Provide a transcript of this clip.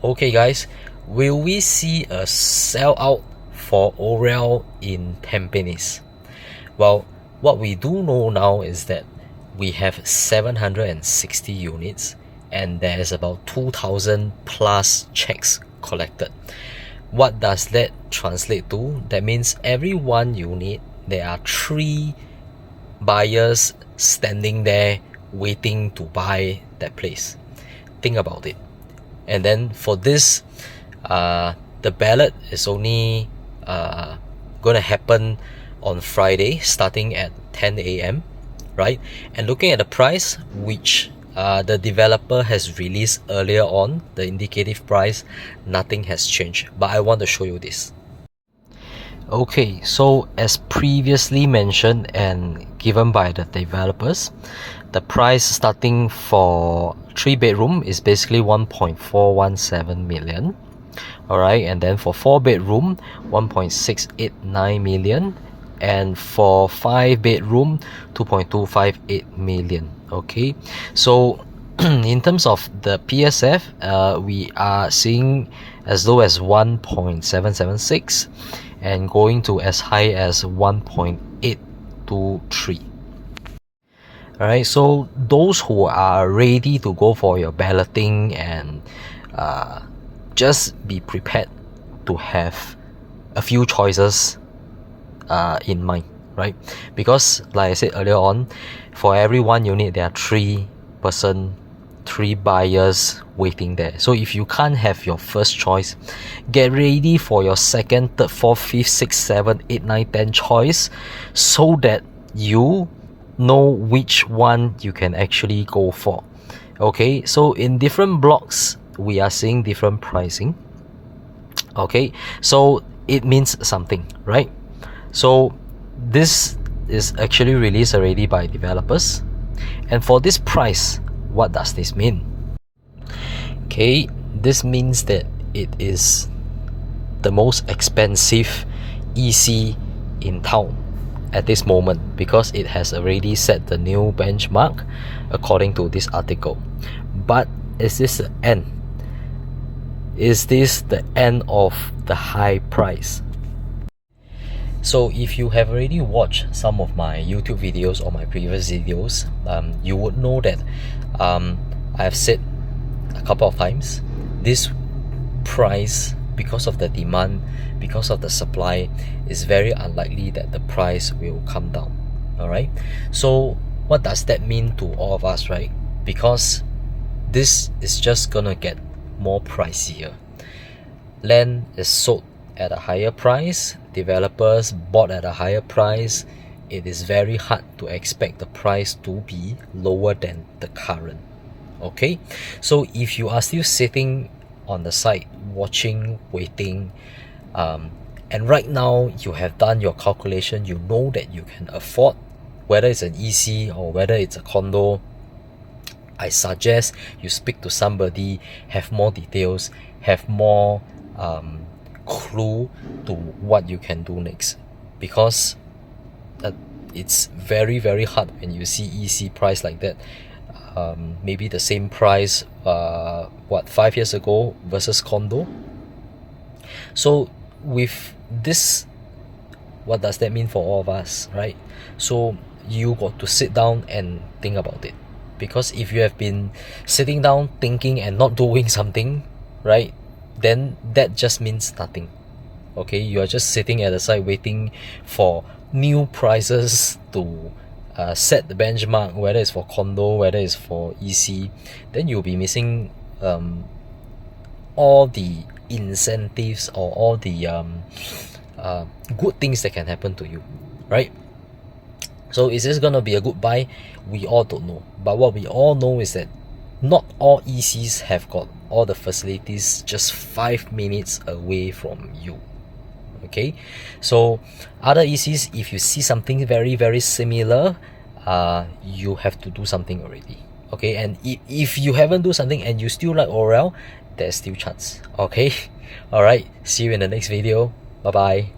Okay guys, will we see a sellout for Aurelle in Tampines? Well, what we do know now is that we have 760 units and there's about 2,000 plus checks collected. What does that translate to? That means every one unit, there are 3 buyers standing there waiting to buy that place. Think about it. And then for this, the ballot is only gonna happen on Friday starting at 10 a.m. right? And looking at the price which the developer has released earlier on, the indicative price, nothing has changed, but I want to show you this. Okay, so as previously mentioned and given by the developers, the price starting for 3-bedroom is basically 1.417 million. Alright, and then for 4-bedroom, 1.689 million, and for 5-bedroom, 2.258 million. Okay, so in terms of the PSF, we are seeing as low as 1.776 and going to as high as 1.823. Alright, so those who are ready to go for your balloting, and just be prepared to have a few choices in mind, right? Because like I said earlier on, for every one unit there are 3 buyers waiting there. So if you can't have your first choice, get ready for your second, third, fourth, fifth, sixth, seventh, 8, 9, 10 choice, so that you know which one you can actually go for. Okay, so in different blocks we are seeing different pricing. Okay, so it means something, right? So this is actually released already by developers, and for this price, what does this mean? Okay, this means that it is the most expensive EC in town at this moment, because it has already set the new benchmark according to this article. But is this the end? Is this the end of the high price? So if you have already watched some of my YouTube videos or my previous videos, you would know that I have said a couple of times, this price, because of the demand, because of the supply, is very unlikely that the price will come down. Alright, so what does that mean to all of us, right? Because this is just gonna get more pricier. Land is sold at a higher price, developers bought at a higher price. It is very hard to expect the price to be lower than the current. Okay, so if you are still sitting on the side watching, waiting, and right now you have done your calculation, you know that you can afford, whether it's an EC or whether it's a condo, I suggest you speak to somebody, have more details, have more clue to what you can do next. Because it's very hard when you see EC price like that. Maybe the same price 5 years ago versus condo. So with this, what does that mean for all of us, right? So you got to sit down and think about it, because if you have been sitting down thinking and not doing something, right, then that just means nothing. Okay, you are just sitting at the side waiting for new prices to set the benchmark, whether it's for condo, whether it's for EC. Then you'll be missing all the incentives or all the good things that can happen to you, right? So is this gonna be a good buy? We all don't know, but what we all know is that not all ECs have got all the facilities just 5 minutes away from you. Okay, so other ECs, if you see something very similar, you have to do something already. Okay, and if you haven't do something and you still like Aurelle, there's still chance. Okay, all right, see you in the next video. Bye bye.